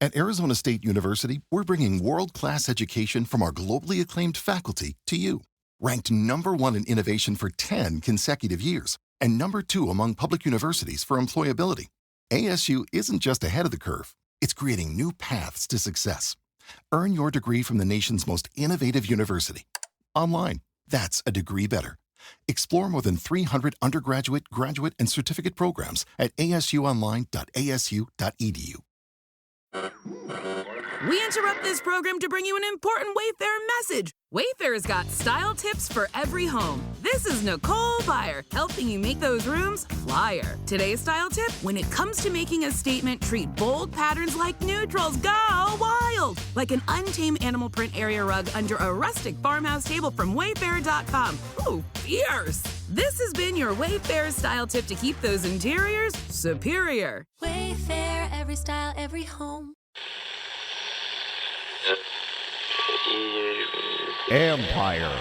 At Arizona State University, we're bringing world-class education from our globally acclaimed faculty to you. Ranked #1 in innovation for 10 consecutive years and #2 among public universities for employability, ASU isn't just ahead of the curve, it's creating new paths to success. Earn your degree from the nation's most innovative university. Online, that's a degree better. Explore more than 300 undergraduate, graduate, and certificate programs at asuonline.asu.edu. We interrupt this program to bring you an important Wayfair message. Wayfair's got style tips for every home. This is Nicole Byer, helping you make those rooms flyer. Today's style tip: when it comes to making a statement, treat bold patterns like neutrals. Go wild! Like an untamed animal print area rug under a rustic farmhouse table from Wayfair.com. Ooh, fierce! This has been your Wayfair style tip to keep those interiors superior. Wayfair, every style, every home. Empire.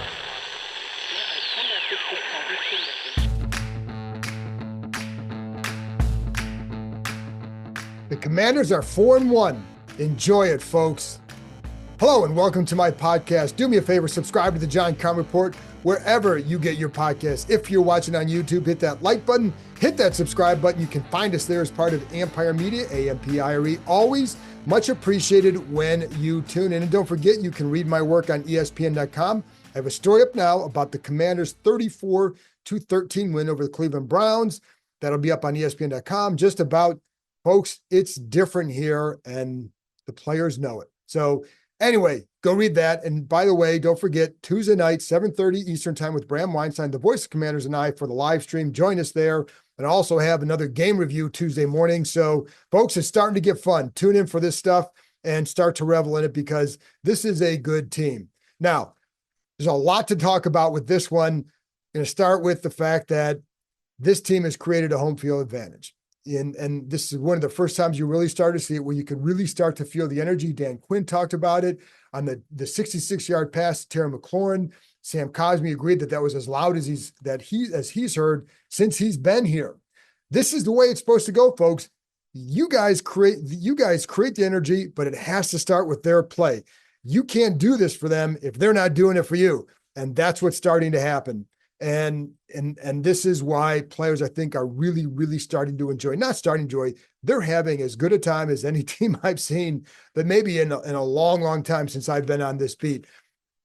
The Commanders are 4-1. Enjoy it, folks. Hello and welcome to my podcast. Do me a favor, subscribe to the John Kahn Report wherever you get your podcasts. If you're watching on YouTube, hit that like button, hit that subscribe button. You can find us there as part of Empire Media, AMPIRE. Always much appreciated when you tune in. And don't forget, you can read my work on ESPN.com. I have a story up now about the Commanders' 34-13 win over the Cleveland Browns. That'll be up on ESPN.com. Just about, folks, it's different here, and the players know it. So anyway, go read that. And by the way, don't forget, Tuesday night, 7:30 Eastern time with Bram Weinstein, the voice of Commanders, and I for the live stream. Join us there. And also have another game review Tuesday morning. So folks, it's starting to get fun. Tune in for this stuff and start to revel in it because this is a good team. Now, there's a lot to talk about with this one. I'm going to start with the fact that this team has created a home field advantage. And this is one of the first times you really start to see it where you could really start to feel the energy. Dan Quinn talked about it on the 66-yard pass to Terry McLaurin. Sam Cosmi agreed that was as loud as he's heard since he's been here. This is the way it's supposed to go, folks. You guys create the energy, but it has to start with their play. You can't do this for them if they're not doing it for you. And that's what's starting to happen. And this is why players, I think, are really, really starting to enjoy, they're having as good a time as any team I've seen, but maybe in a long, long time since I've been on this beat.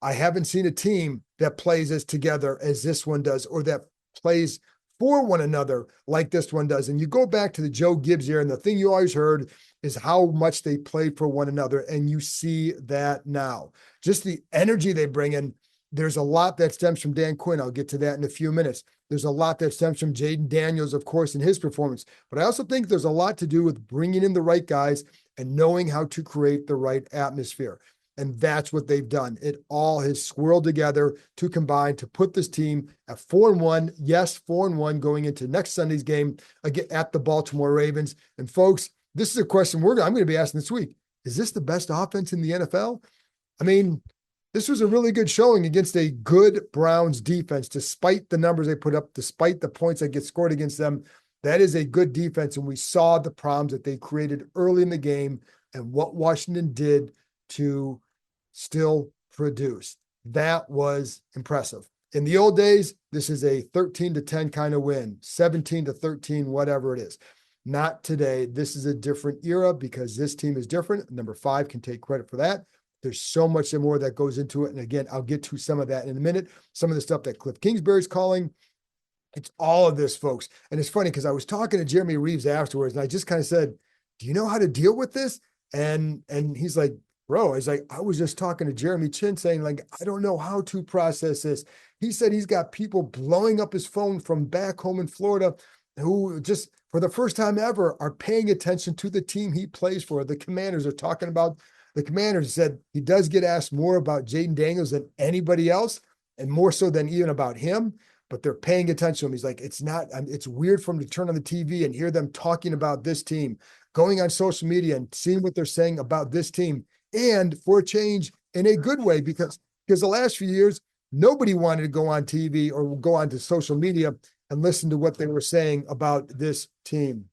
I haven't seen a team that plays as together as this one does, or that plays for one another like this one does. And you go back to the Joe Gibbs era, and the thing you always heard is how much they played for one another. And you see that now. Just the energy they bring in. There's a lot that stems from Dan Quinn. I'll get to that in a few minutes. There's a lot that stems from Jaden Daniels, of course, in his performance. But I also think there's a lot to do with bringing in the right guys and knowing how to create the right atmosphere. And that's what they've done. It all has swirled together to combine to put this team at 4-1. Yes, 4-1 going into next Sunday's game again at the Baltimore Ravens. And folks, this is a question I'm going to be asking this week. Is this the best offense in the NFL? I mean, this was a really good showing against a good Browns defense, despite the numbers they put up, despite the points that get scored against them. That is a good defense. And we saw the problems that they created early in the game and what Washington did to still produce. That was impressive. In the old days, this is a 13-10 kind of win, 17-13, whatever it is. Not today. This is a different era because this team is different. Number 5 can take credit for that. There's so much more that goes into it. And again, I'll get to some of that in a minute. Some of the stuff that Cliff Kingsbury's calling. It's all of this, folks. And it's funny because I was talking to Jeremy Reeves afterwards, and I just kind of said, do you know how to deal with this? And he's like, bro, I was just talking to Jeremy Chin saying, like, I don't know how to process this. He said he's got people blowing up his phone from back home in Florida who just, for the first time ever, are paying attention to the team he plays for. The Commanders are talking about the Commanders. He said he does get asked more about Jaden Daniels than anybody else, and more so than even about him, but they're paying attention to him. He's like, it's weird for him to turn on the TV and hear them talking about this team, going on social media and seeing what they're saying about this team. And for a change, in a good way, because the last few years, nobody wanted to go on TV or go onto social media and listen to what they were saying about this team.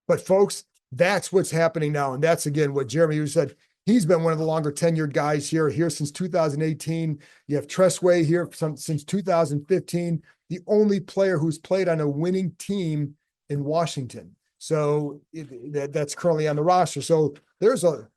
But folks, That's what's happening now. And that's, again, what Jeremy Hughes said. He's been one of the longer tenured guys here since 2018. You have Tressway here since 2015, the only player who's played on a winning team in Washington. So that's currently on the roster. So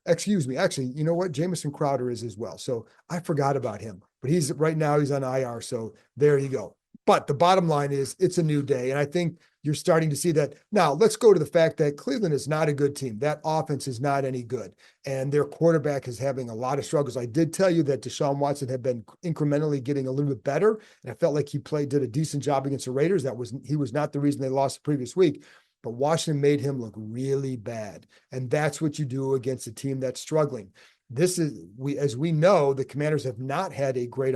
actually, you know what? Jamison Crowder is as well. So I forgot about him, but right now he's on IR. So there you go. But the bottom line is it's a new day. And I think you're starting to see that. Now, let's go to the fact that Cleveland is not a good team. That offense is not any good. And their quarterback is having a lot of struggles. I did tell you that Deshaun Watson had been incrementally getting a little bit better. And I felt like did a decent job against the Raiders. He was not the reason they lost the previous week. But Washington made him look really bad. And that's what you do against a team that's struggling. As we know, the Commanders have not had a great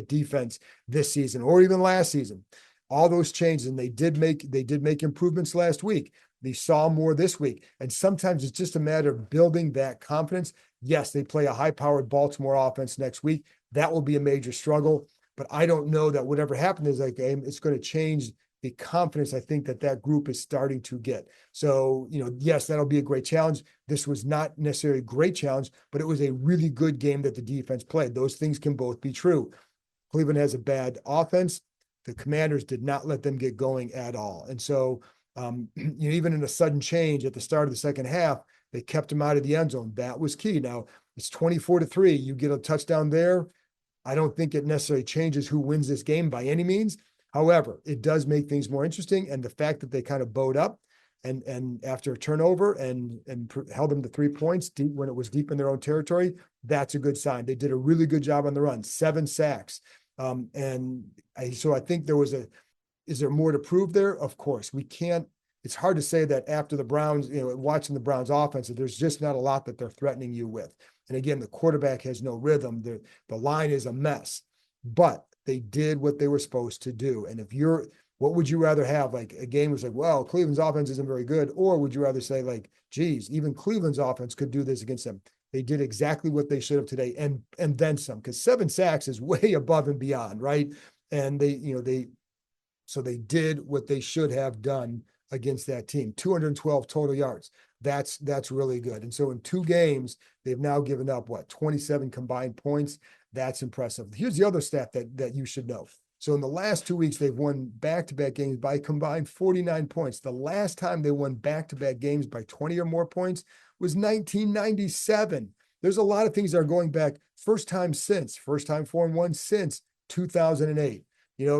defense this season or even last season. All those changes, and they did make improvements last week. They saw more this week. And sometimes it's just a matter of building that confidence. Yes, they play a high-powered Baltimore offense next week. That will be a major struggle. But I don't know that whatever happens in that game, it's going to change the confidence I think that group is starting to get. So, yes, that'll be a great challenge. This was not necessarily a great challenge, but it was a really good game that the defense played. Those things can both be true. Cleveland has a bad offense. The Commanders did not let them get going at all. And so, even in a sudden change at the start of the second half, they kept them out of the end zone. That was key. Now it's 24-3. You get a touchdown there. I don't think it necessarily changes who wins this game by any means. However, it does make things more interesting. And the fact that they kind of bowed up and after a turnover and held them to 3 points deep when it was deep in their own territory, that's a good sign. They did a really good job on the run, 7 sacks. So I think is there more to prove there? Of course, it's hard to say that after the Browns, watching the Browns offense, there's just not a lot that they're threatening you with. And again, the quarterback has no rhythm. The line is a mess, but they did what they were supposed to do. And what would you rather have? Like a game was like, well, Cleveland's offense isn't very good. Or would you rather say like, geez, even Cleveland's offense could do this against them. They did exactly what they should have today and then some, because 7 sacks is way above and beyond, right? And they did what they should have done against that team. 212 total yards. That's really good. And so in 2 games, they've now given up 27 combined points. That's impressive. Here's the other stat that you should know. So in the last 2 weeks, they've won back-to-back games by a combined 49 points. The last time they won back-to-back games by 20 or more points was 1997. There's a lot of things that are going back first time 4-1 since 2008.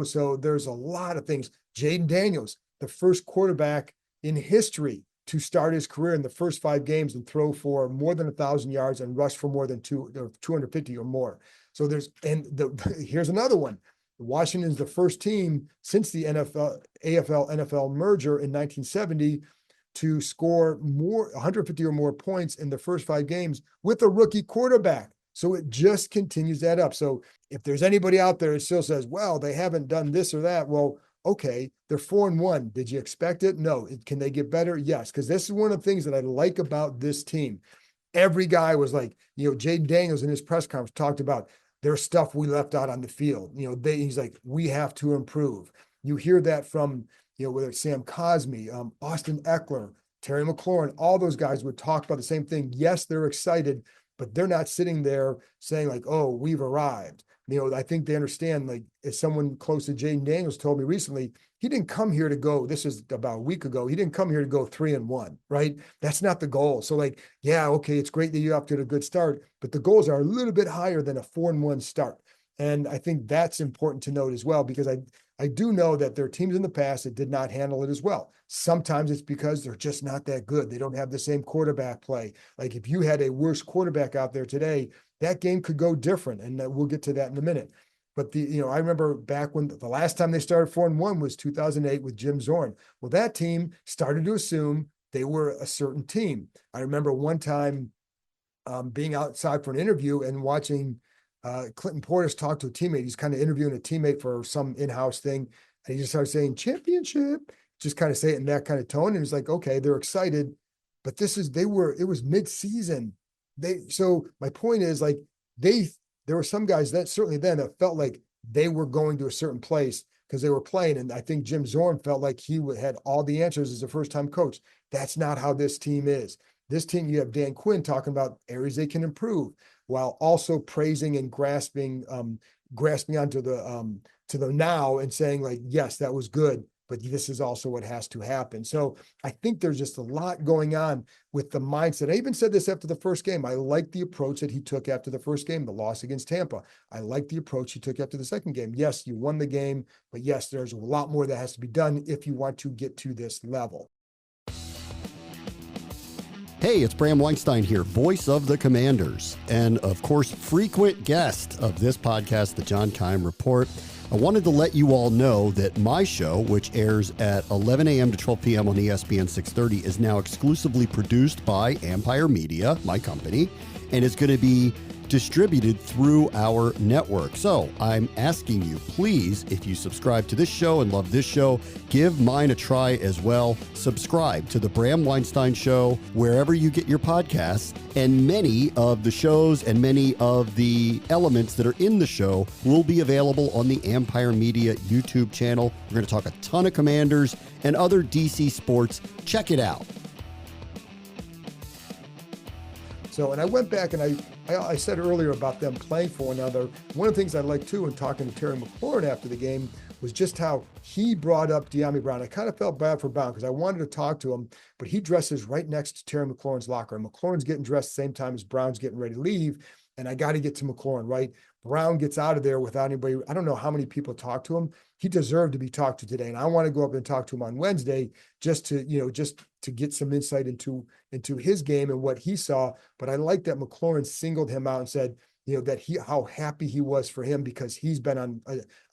So there's a lot of things. Jaden Daniels, the first quarterback in history to start his career in the first 5 games and throw for more than 1,000 yards and rush for more than 250 or more. So here's another one. Washington's the first team since the AFL-NFL merger in 1970 to score 150 or more points in the first 5 games with a rookie quarterback. So it just continues that up. So if there's anybody out there that still says, well, they haven't done this or that, well, okay, they're 4-1. Did you expect it? No. Can they get better? Yes, because this is one of the things that I like about this team. Every guy was like, Jaden Daniels in his press conference talked about there's stuff we left out on the field. He's like, we have to improve. You hear that from, whether it's Sam Cosmi, Austin Eckler, Terry McLaurin, all those guys would talk about the same thing. Yes, they're excited, but they're not sitting there saying like, oh, we've arrived. I think they understand, like, as someone close to Jaden Daniels told me recently, he didn't come here to go, this is about a week ago, he didn't come here to go 3-1, right? That's not the goal. So like, yeah, okay, it's great that you have to get a good start, but the goals are a little bit higher than a 4-1 start. And I think that's important to note as well, because I do know that there are teams in the past that did not handle it as well. Sometimes it's because they're just not that good. They don't have the same quarterback play. Like if you had a worse quarterback out there today, that game could go different. And we'll get to that in a minute. But I remember back when the last time they started 4-1 was 2008 with Jim Zorn. Well, that team started to assume they were a certain team. I remember one time being outside for an interview and watching Clinton Portis talk to a teammate. He's kind of interviewing a teammate for some in-house thing. And he just started saying championship, just kind of say it in that kind of tone. And it's like, okay, they're excited, but it was mid-season. So my point is like, there were some guys that certainly then that felt like they were going to a certain place, because they were playing. And I think Jim Zorn felt like he had all the answers as a first-time coach. That's not how this team is. This team, you have Dan Quinn talking about areas they can improve while also praising and grasping onto the now and saying like, yes, that was good, but this is also what has to happen. So I think there's just a lot going on with the mindset. I even said this after the first game. I like the approach that he took after the first game, the loss against Tampa. I like the approach he took after the second game. Yes, you won the game, but yes, there's a lot more that has to be done if you want to get to this level. Hey, it's Bram Weinstein here, voice of the Commanders, and of course, frequent guest of this podcast, The John Keim Report. I wanted to let you all know that my show, which airs at 11 a.m. to 12 p.m. on ESPN 630, is now exclusively produced by Empire Media, my company, and is going to be distributed through our network. So I'm asking you, please, if you subscribe to this show and love this show, give mine a try as well. Subscribe to the Bram Weinstein Show wherever you get your podcasts, and many of the shows and many of the elements that are in the show will be available on the Empire Media YouTube channel. We're going to talk a ton of Commanders and other DC sports. Check it out. So, and I went back and I said earlier about them playing for one another. One of the things I liked too in talking to Terry McLaurin after the game was just how he brought up De'Ami Brown. I kind of felt bad for Brown because I wanted to talk to him, but he dresses right next to Terry McLaurin's locker. And McLaurin's getting dressed the same time as Brown's getting ready to leave. And I got to get to McLaurin, right? Brown gets out of there without anybody. I don't know how many people talk to him. He deserved to be talked to today. And I want to go up and talk to him on Wednesday just to get some insight into his game and what he saw. But I like that McLaurin singled him out and said, that how happy he was for him because he's been on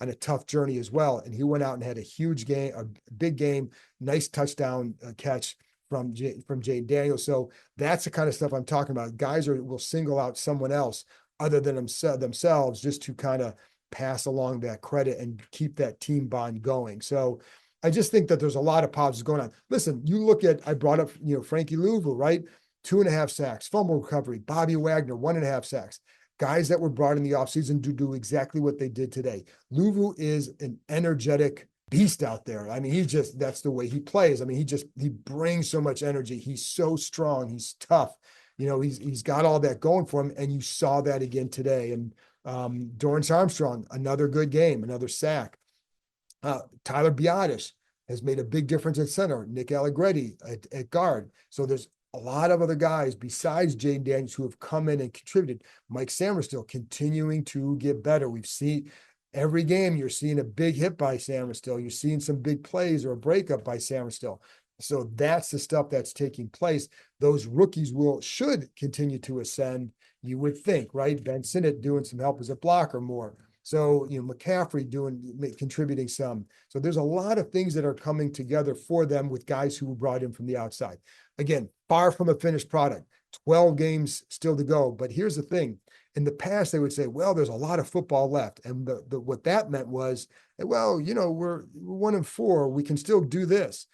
a tough journey as well. And he went out and had a huge game, a big game, nice touchdown catch from Jaden Daniels. So that's the kind of stuff I'm talking about. Guys will single out someone else other than themselves just to kind of pass along that credit and keep that team bond going. So I just think that there's a lot of positives going on. Listen, you look at, I brought up, Frankie Louvu, right? 2.5 sacks, fumble recovery, Bobby Wagner, 1.5 sacks. Guys that were brought in the offseason to do exactly what they did today. Louvu is an energetic beast out there. I mean, that's the way he plays. I mean, he brings so much energy. He's so strong. He's tough. He's got all that going for him. And you saw that again today. And Dorrance Armstrong, another good game, another sack. Tyler Biadasz has made a big difference at center. Nick Allegretti at guard. So there's a lot of other guys besides Jaden Daniels who have come in and contributed. Mike Samerstill continuing to get better. We've seen every game, you're seeing a big hit by Samerstill. You're seeing some big plays or a breakup by Samerstill. So that's the stuff that's taking place. Those rookies should continue to ascend, you would think, right? Ben Sinnott doing some help as a blocker more. So, McCaffrey contributing some. So there's a lot of things that are coming together for them with guys who were brought in from the outside. Again, far from a finished product, 12 games still to go. But here's the thing. In the past, they would say, well, there's a lot of football left. And what that meant was, well, we're 1-4. We can still do this.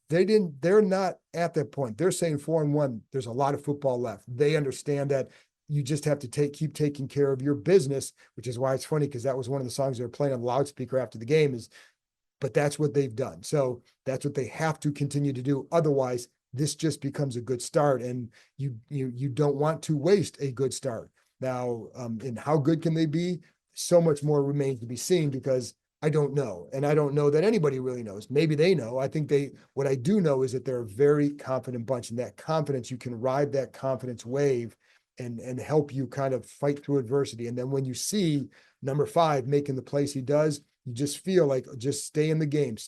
They're not at that point. They're saying 4-1, there's a lot of football left. They understand that you just have to keep taking care of your business, which is why it's funny because that was one of the songs they were playing on the loudspeaker after the game but that's what they've done. So that's what they have to continue to do. Otherwise, this just becomes a good start, and you don't want to waste a good start. Now, and how good can they be? So much more remains to be seen because I don't know. And I don't know that anybody really knows. Maybe they know. I think what I do know is that they're a very confident bunch, and that confidence, you can ride that confidence wave and help you kind of fight through adversity. And then when you see number 5 making the plays he does, you just feel like just stay in the game,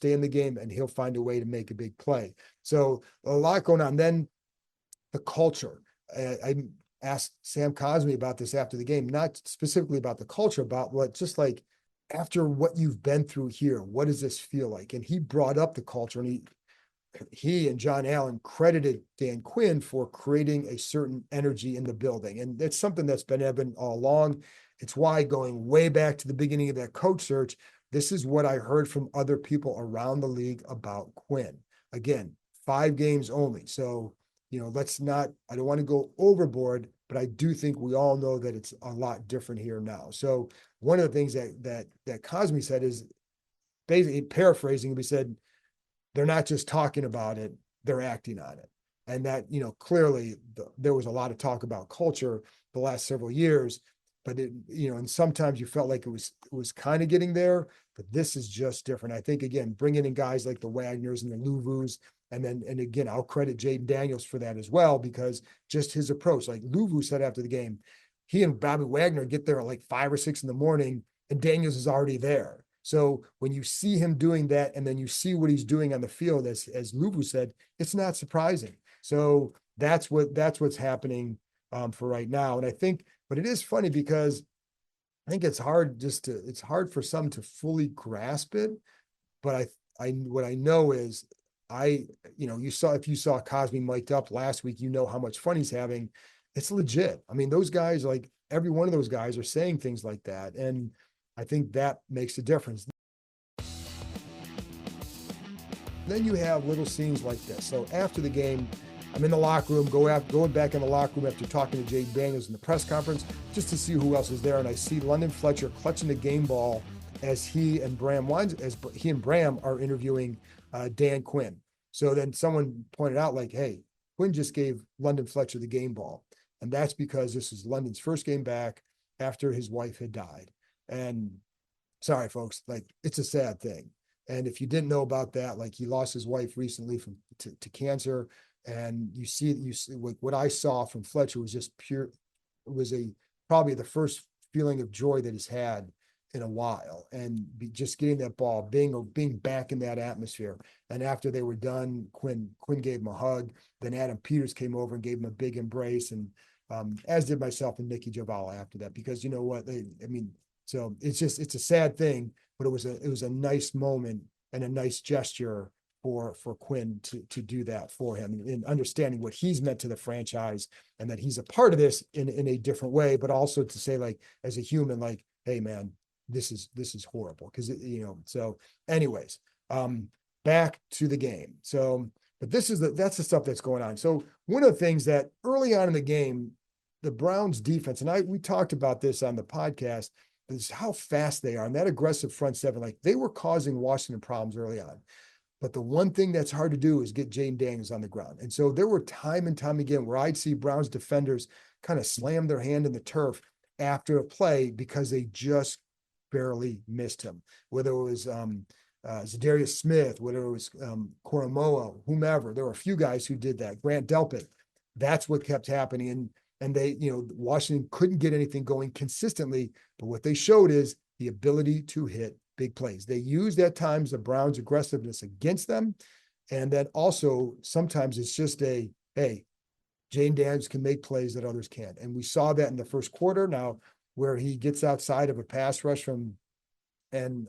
and he'll find a way to make a big play. So a lot going on. Then the culture. I asked Sam Cosmi about this after the game, not specifically about the culture, about what, just like after what you've been through here, what does this feel like? And he brought up the culture, and he and John Allen credited Dan Quinn for creating a certain energy in the building. And that's something that's been evident all along. It's why, going way back to the beginning of that coach search, this is what I heard from other people around the league about Quinn. Again, 5 games only. So, I don't want to go overboard, but I do think we all know that it's a lot different here now. So one of the things that Cosme said is basically paraphrasing, we said, they're not just talking about it, they're acting on it. And that, clearly there was a lot of talk about culture the last several years, but and sometimes you felt like it was kind of getting there, but this is just different. I think, again, bringing in guys like the Wagners and the Luvus, and again, I'll credit Jaden Daniels for that as well, because just his approach, like Luvu said after the game, he and Bobby Wagner get there at like 5 or 6 in the morning, and Daniels is already there. So when you see him doing that, and then you see what he's doing on the field, as Luvu said, it's not surprising. So that's what's happening for right now. And I think, but it is funny because I think it's hard for some to fully grasp it. But what I know is if you saw Cosby mic'd up last week, how much fun he's having. It's legit. I mean, those guys, like every one of those guys, are saying things like that. And I think that makes a difference. Then you have little scenes like this. So after the game, I'm in the locker room, going back in the locker room after talking to Jaden Daniels in the press conference, just to see who else is there. And I see London Fletcher clutching the game ball as he and Bram are interviewing Dan Quinn. So then someone pointed out, like, hey, Quinn just gave London Fletcher the game ball. And that's because this is London's first game back after his wife had died. And sorry, folks, like, it's a sad thing. And if you didn't know about that, like, he lost his wife recently to cancer. And you see what I saw from Fletcher was just pure. It was probably the first feeling of joy that he's had in a while, and just getting that ball, being back in that atmosphere. And after they were done, Quinn gave him a hug. Then Adam Peters came over and gave him a big embrace, and as did myself and Nikki Javala after that, because you know what, so it's a sad thing, but it was a nice moment and a nice gesture for Quinn to do that for him, and understanding what he's meant to the franchise, and that he's a part of this in a different way, but also to say, like, as a human, like, hey man, this is horrible. Because so anyways, back to the game. So, but that's the stuff that's going on. So one of the things that early on in the game, the Browns defense, and we talked about this on the podcast, is how fast they are, and that aggressive front seven, like, they were causing Washington problems early on. But the one thing that's hard to do is get Jaden Daniels on the ground. And so there were time and time again where I'd see Browns defenders kind of slam their hand in the turf after a play because they just barely missed him. Whether it was Zadarius Smith, whether it was Koromoa, whomever. There were a few guys who did that. Grant Delpit. That's what kept happening. And they, Washington couldn't get anything going consistently. But what they showed is the ability to hit big plays. They used at times the Browns' aggressiveness against them. And then also sometimes it's just hey, Jaden Daniels can make plays that others can't. And we saw that in the first quarter now, where he gets outside of a pass rush and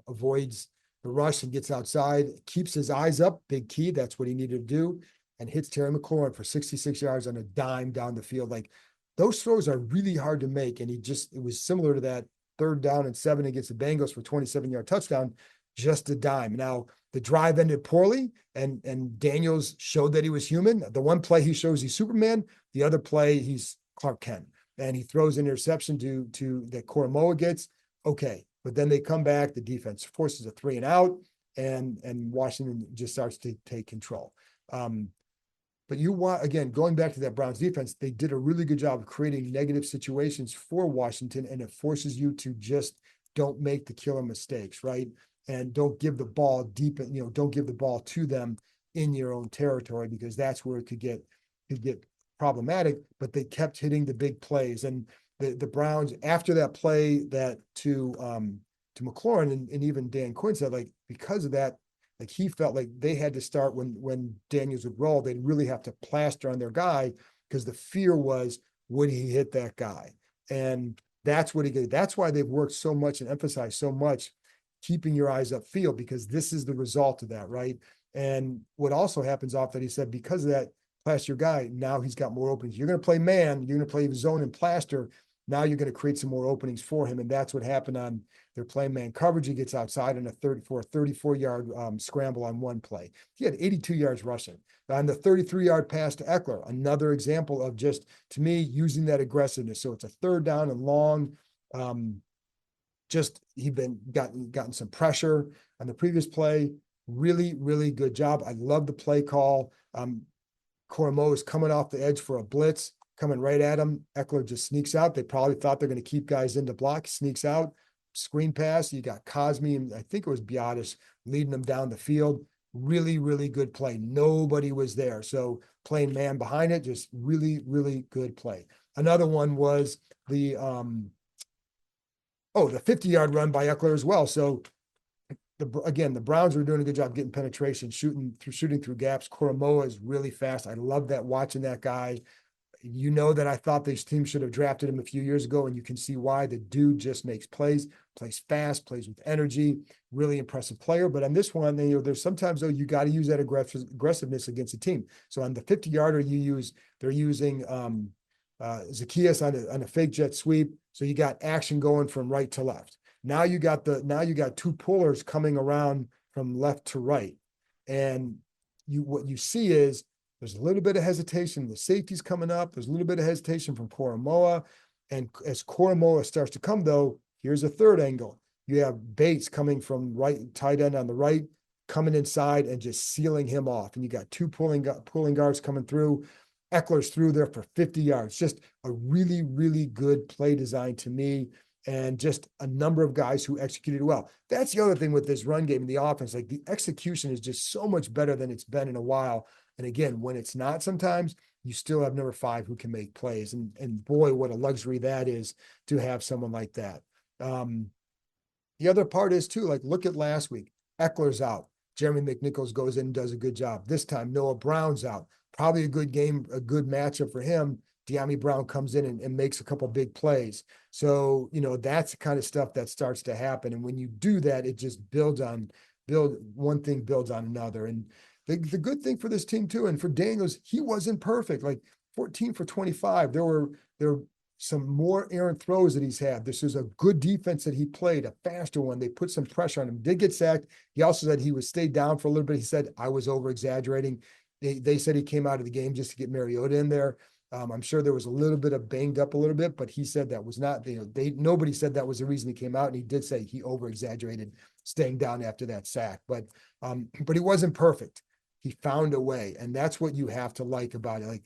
avoids the rush and gets outside, keeps his eyes up, big key. That's what he needed to do, and hits Terry McLaurin for 66 yards on a dime down the field. Like, those throws are really hard to make. And it was similar to that 3rd down and 7 against the Bengals for 27-yard touchdown, just a dime. Now, the drive ended poorly, and Daniels showed that he was human. The one play he shows he's Superman, the other play he's Clark Kent, and he throws an interception to that Koromoa gets. Okay, but then they come back, the defense forces a 3 and out, and Washington just starts to take control. But again, going back to that Browns defense, they did a really good job of creating negative situations for Washington, and it forces you to just don't make the killer mistakes, right? And don't give the ball deep, don't give the ball to them in your own territory, because that's where it could get problematic. But they kept hitting the big plays, and the Browns, after that play that to McLaurin, and even Dan Quinn said, like, because of that, like, he felt like they had to start when Daniels would roll, they'd really have to plaster on their guy, because the fear was, would he hit that guy? And that's what he did. That's why they've worked so much and emphasized so much keeping your eyes upfield, because this is the result of that, right? And what also happens off that, he said, because of that, plaster guy, now he's got more openings. You're going to play man, you're going to play zone and plaster. Now you're going to create some more openings for him. And that's what happened on their playing man coverage. He gets outside on a 34-yard scramble on one play. He had 82 yards rushing. On the 33-yard pass to Eckler, another example of just, to me, using that aggressiveness. So it's a 3rd down and long. just he'd been gotten some pressure on the previous play. Really, really good job. I love the play call. Cormo is coming off the edge for a blitz, coming right at him. Eckler just sneaks out. They probably thought they're going to keep guys in to block, sneaks out, screen pass. You got Cosme, and I think it was Biotis leading them down the field. Really, really good play. Nobody was there. So playing man behind it, just really, really good play. Another one was the 50-yard run by Eckler as well. So the Browns were doing a good job getting penetration, shooting through gaps. Koromoa is really fast. I love that, watching that guy. You know that I thought this team should have drafted him a few years ago, and you can see why. The dude just makes plays fast, plays with energy, really impressive player. But on this one, there's sometimes, though, you got to use that aggressiveness against a team. So on the 50-yarder, they're using Zacchaeus on a fake jet sweep. So you got action going from right to left. Now you got two pullers coming around from left to right. And what you see is there's a little bit of hesitation. The safety's coming up. There's a little bit of hesitation from Koromoa. And as Koromoa starts to come, though, here's a third angle. You have Bates coming from right, tight end on the right, coming inside and just sealing him off. And you got two pulling guards coming through. Eckler's through there for 50 yards. Just a really, really good play design to me. And just a number of guys who executed well. That's the other thing with this run game and the offense. Like, the execution is just so much better than it's been in a while. And again, when it's not, sometimes you still have number 5 who can make plays. And boy, what a luxury that is to have someone like that. The other part is too, like, look at last week. Eckler's out. Jeremy McNichols goes in and does a good job. This time, Noah Brown's out. Probably a good game, a good matchup for him. De'Ami Brown comes in and makes a couple big plays. So, that's the kind of stuff that starts to happen. And when you do that, it just one thing builds on another. And the good thing for this team too, and for Daniels, he wasn't perfect. Like 14 for 25. There were some more errant throws that he's had. This is a good defense that he played, a faster one. They put some pressure on him. Did get sacked. He also said he was stayed down for a little bit. He said, I was over exaggerating. They said he came out of the game just to get Mariota in there. I'm sure there was a little bit of banged up a little bit, but he said that was not, nobody said that was the reason he came out. And he did say he over exaggerated staying down after that sack, but he wasn't perfect. He found a way. And that's what you have to like about it. Like,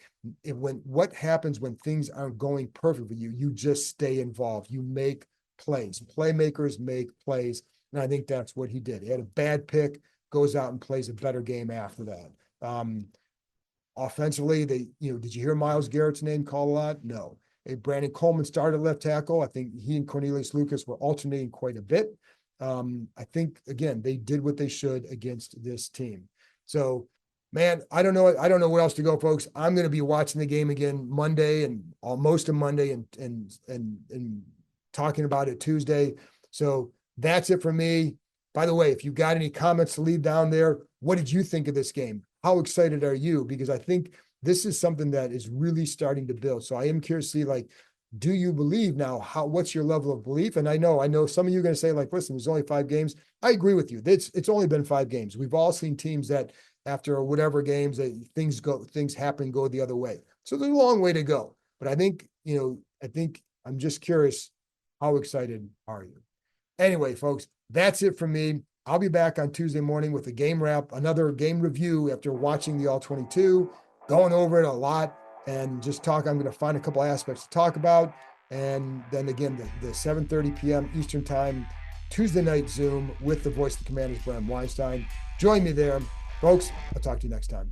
what happens when things aren't going perfect for you? You just stay involved. You make plays. Playmakers make plays. And I think that's what he did. He had a bad pick, goes out and plays a better game after that. Offensively, did you hear Myles Garrett's name called a lot? No. Brandon Coleman started left tackle. I think he and Cornelius Lucas were alternating quite a bit. I think, again, they did what they should against this team. So, man, I don't know where else to go, folks. I'm going to be watching the game again Monday and most of Monday and talking about it Tuesday. So that's it for me. By the way, if you got any comments to leave down there, what did you think of this game? How excited are you? Because I think this is something that is really starting to build. So I am curious to see, like, do you believe now? What's your level of belief? And I know some of you are going to say, like, listen, there's only 5 games. I agree with you. It's only been 5 games. We've all seen teams that after whatever games that things happen, go the other way. So there's a long way to go. But I think I'm just curious, how excited are you? Anyway, folks, that's it from me. I'll be back on Tuesday morning with a game wrap, another game review after watching the All-22, going over it a lot and just talk. I'm going to find a couple aspects to talk about. And then again, the 7:30 p.m. Eastern time, Tuesday night Zoom with the voice of the Commanders, Bram Weinstein. Join me there. Folks, I'll talk to you next time.